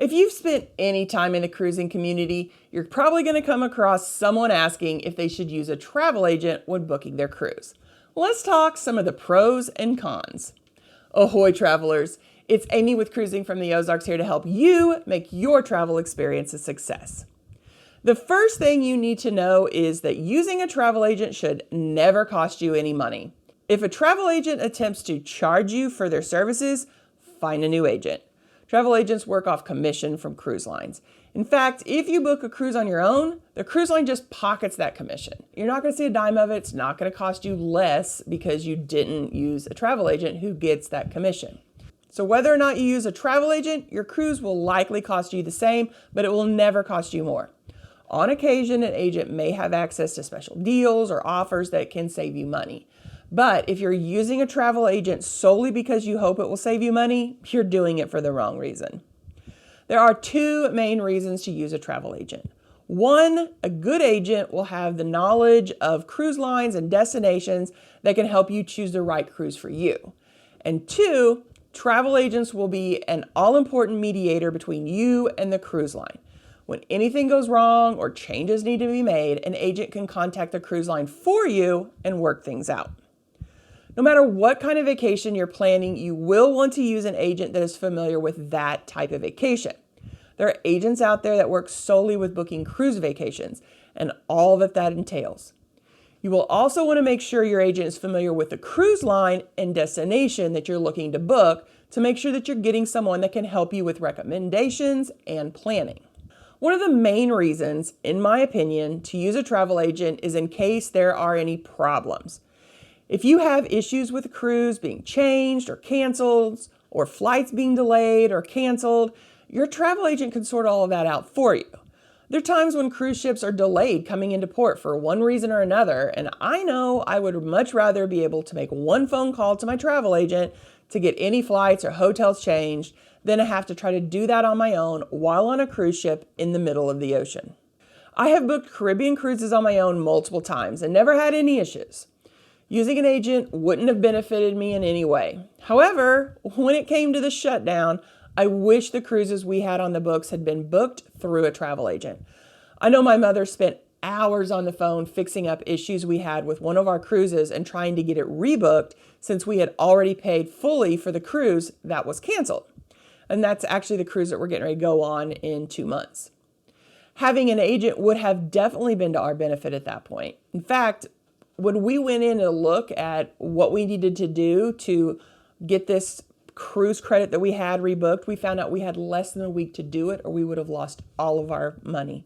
If you've spent any time in the cruising community, you're probably going to come across someone asking if they should use a travel agent when booking their cruise. Let's talk some of the pros and cons. Ahoy travelers! It's Amy with Cruising from the Ozarks here to help you make your travel experience a success. The first thing you need to know is that using a travel agent should never cost you any money. If a travel agent attempts to charge you for their services, find a new agent. Travel agents work off commission from cruise lines. In fact, if you book a cruise on your own, the cruise line just pockets that commission. You're not going to see a dime of it. It's not going to cost you less because you didn't use a travel agent who gets that commission. So whether or not you use a travel agent, your cruise will likely cost you the same, but it will never cost you more. On occasion, an agent may have access to special deals or offers that can save you money. But if you're using a travel agent solely because you hope it will save you money, you're doing it for the wrong reason. There are two main reasons to use a travel agent. One, a good agent will have the knowledge of cruise lines and destinations that can help you choose the right cruise for you. And two, travel agents will be an all-important mediator between you and the cruise line. When anything goes wrong or changes need to be made, an agent can contact the cruise line for you and work things out. No matter what kind of vacation you're planning, you will want to use an agent that is familiar with that type of vacation. There are agents out there that work solely with booking cruise vacations and all that entails. You will also want to make sure your agent is familiar with the cruise line and destination that you're looking to book to make sure that you're getting someone that can help you with recommendations and planning. One of the main reasons, in my opinion, to use a travel agent is in case there are any problems. If you have issues with a cruise being changed or canceled, or flights being delayed or canceled, your travel agent can sort all of that out for you. There are times when cruise ships are delayed coming into port for one reason or another, and I know I would much rather be able to make one phone call to my travel agent to get any flights or hotels changed than to have to try to do that on my own while on a cruise ship in the middle of the ocean. I have booked Caribbean cruises on my own multiple times and never had any issues. Using an agent wouldn't have benefited me in any way. However, when it came to the shutdown, I wish the cruises we had on the books had been booked through a travel agent. I know my mother spent hours on the phone fixing up issues we had with one of our cruises and trying to get it rebooked since we had already paid fully for the cruise that was canceled. And that's actually the cruise that we're getting ready to go on in 2 months. Having an agent would have definitely been to our benefit at that point. In fact, when we went in to look at what we needed to do to get this cruise credit that we had rebooked, we found out we had less than a week to do it or we would have lost all of our money.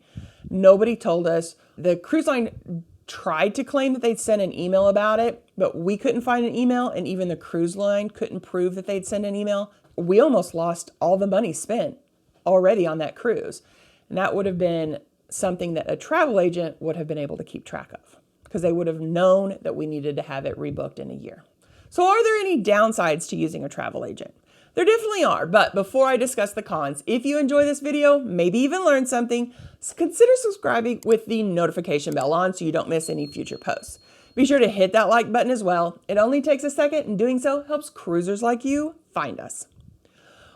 Nobody told us. The cruise line tried to claim that they'd sent an email about it, but we couldn't find an email, and even the cruise line couldn't prove that they'd sent an email. We almost lost all the money spent already on that cruise. And that would have been something that a travel agent would have been able to keep track of, because they would have known that we needed to have it rebooked in a year. So are there any downsides to using a travel agent? There definitely are, but before I discuss the cons, if you enjoy this video, maybe even learn something, consider subscribing with the notification bell on so you don't miss any future posts. Be sure to hit that like button as well. It only takes a second, and doing so helps cruisers like you find us.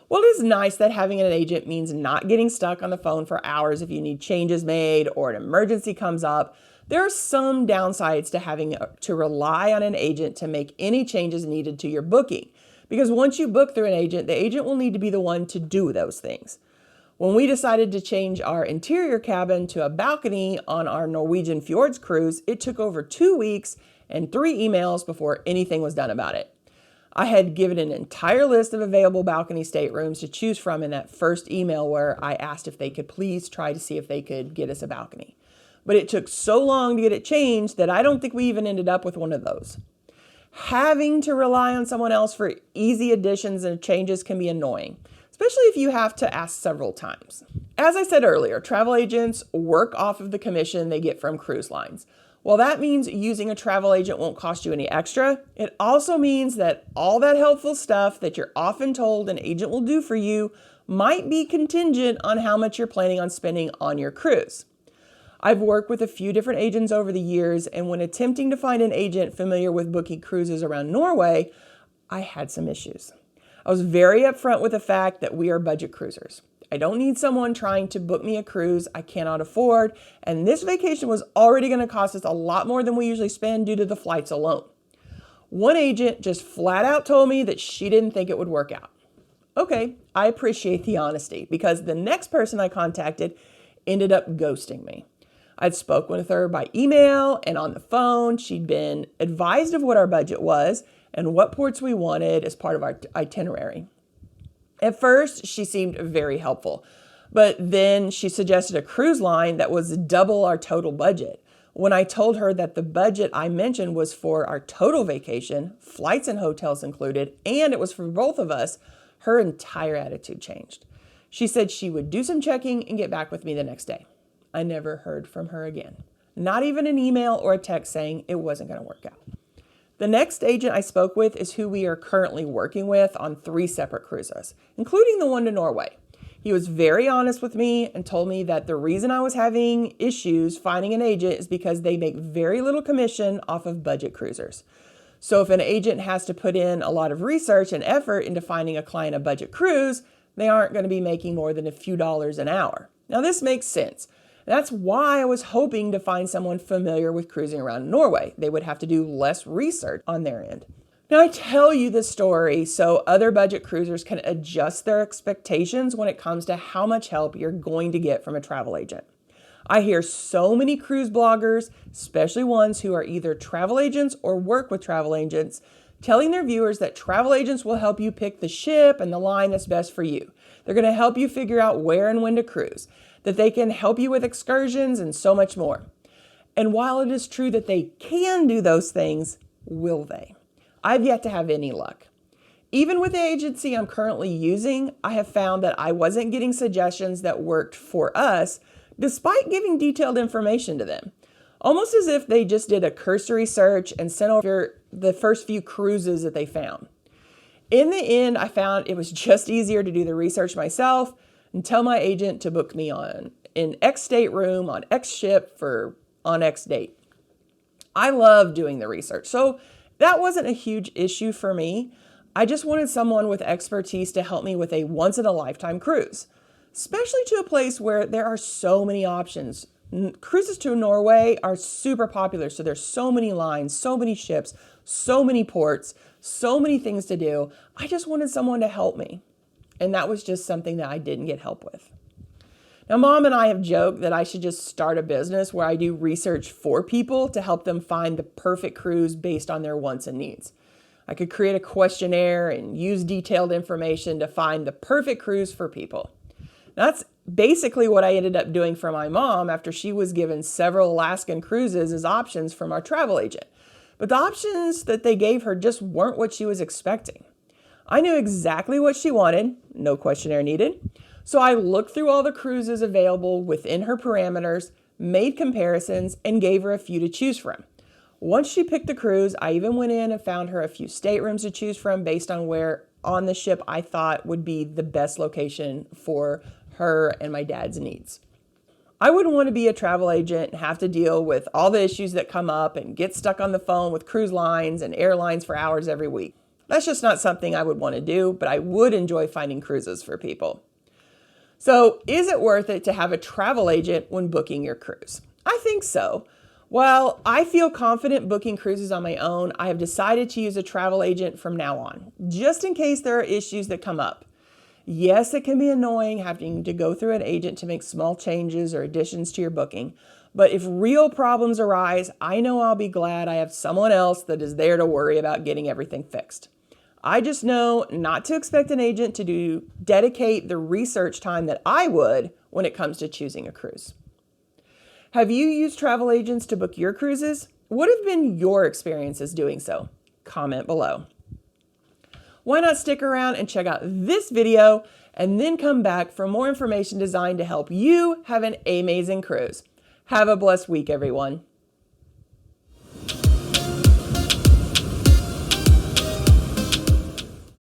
While it is nice that having an agent means not getting stuck on the phone for hours if you need changes made or an emergency comes up, there are some downsides to having to rely on an agent to make any changes needed to your booking. Because once you book through an agent, the agent will need to be the one to do those things. When we decided to change our interior cabin to a balcony on our Norwegian Fjords cruise, it took over 2 weeks and 3 emails before anything was done about it. I had given an entire list of available balcony staterooms to choose from in that first email where I asked if they could please try to see if they could get us a balcony. But it took so long to get it changed that I don't think we even ended up with one of those. Having to rely on someone else for easy additions and changes can be annoying, especially if you have to ask several times. As I said earlier, travel agents work off of the commission they get from cruise lines. While that means using a travel agent won't cost you any extra, it also means that all that helpful stuff that you're often told an agent will do for you might be contingent on how much you're planning on spending on your cruise. I've worked with a few different agents over the years, and when attempting to find an agent familiar with booking cruises around Norway, I had some issues. I was very upfront with the fact that we are budget cruisers. I don't need someone trying to book me a cruise I cannot afford, and this vacation was already going to cost us a lot more than we usually spend due to the flights alone. One agent just flat out told me that she didn't think it would work out. Okay, I appreciate the honesty, because the next person I contacted ended up ghosting me. I'd spoken with her by email and on the phone. She'd been advised of what our budget was and what ports we wanted as part of our itinerary. At first, she seemed very helpful, but then she suggested a cruise line that was double our total budget. When I told her that the budget I mentioned was for our total vacation, flights and hotels included, and it was for both of us, her entire attitude changed. She said she would do some checking and get back with me the next day. I never heard from her again. Not even an email or a text saying it wasn't going to work out. The next agent I spoke with is who we are currently working with on 3 separate cruises, including the one to Norway. He was very honest with me and told me that the reason I was having issues finding an agent is because they make very little commission off of budget cruisers. So if an agent has to put in a lot of research and effort into finding a client a budget cruise, they aren't going to be making more than a few dollars an hour. Now this makes sense. That's why I was hoping to find someone familiar with cruising around Norway. They would have to do less research on their end. Now I tell you this story so other budget cruisers can adjust their expectations when it comes to how much help you're going to get from a travel agent. I hear so many cruise bloggers, especially ones who are either travel agents or work with travel agents, telling their viewers that travel agents will help you pick the ship and the line that's best for you. They're going to help you figure out where and when to cruise, that they can help you with excursions and so much more. And while it is true that they can do those things, will they? I've yet to have any luck. Even with the agency I'm currently using, I have found that I wasn't getting suggestions that worked for us, despite giving detailed information to them. Almost as if they just did a cursory search and sent over the first few cruises that they found. In the end, I found it was just easier to do the research myself and tell my agent to book me on in X stateroom on X ship on X date. I love doing the research, so that wasn't a huge issue for me. I just wanted someone with expertise to help me with a once-in-a-lifetime cruise, especially to a place where there are so many options. Cruises to Norway are super popular, so there's so many lines, so many ships, so many ports, so many things to do. I just wanted someone to help me, and that was just something that I didn't get help with. Now, Mom and I have joked that I should just start a business where I do research for people to help them find the perfect cruise based on their wants and needs. I could create a questionnaire and use detailed information to find the perfect cruise for people. That's basically what I ended up doing for my mom after she was given several Alaskan cruises as options from our travel agent. But the options that they gave her just weren't what she was expecting. I knew exactly what she wanted, no questionnaire needed. So I looked through all the cruises available within her parameters, made comparisons, and gave her a few to choose from. Once she picked the cruise, I even went in and found her a few staterooms to choose from based on where on the ship I thought would be the best location for her and my dad's needs. I wouldn't want to be a travel agent and have to deal with all the issues that come up and get stuck on the phone with cruise lines and airlines for hours every week. That's just not something I would want to do, but I would enjoy finding cruises for people. So, is it worth it to have a travel agent when booking your cruise? I think so. While I feel confident booking cruises on my own, I have decided to use a travel agent from now on, just in case there are issues that come up. Yes, it can be annoying having to go through an agent to make small changes or additions to your booking, but if real problems arise, I know I'll be glad I have someone else that is there to worry about getting everything fixed. I just know not to expect an agent to dedicate the research time that I would when it comes to choosing a cruise. Have you used travel agents to book your cruises? What have been your experiences doing so? Comment below. Why not stick around and check out this video and then come back for more information designed to help you have an amazing cruise. Have a blessed week, everyone.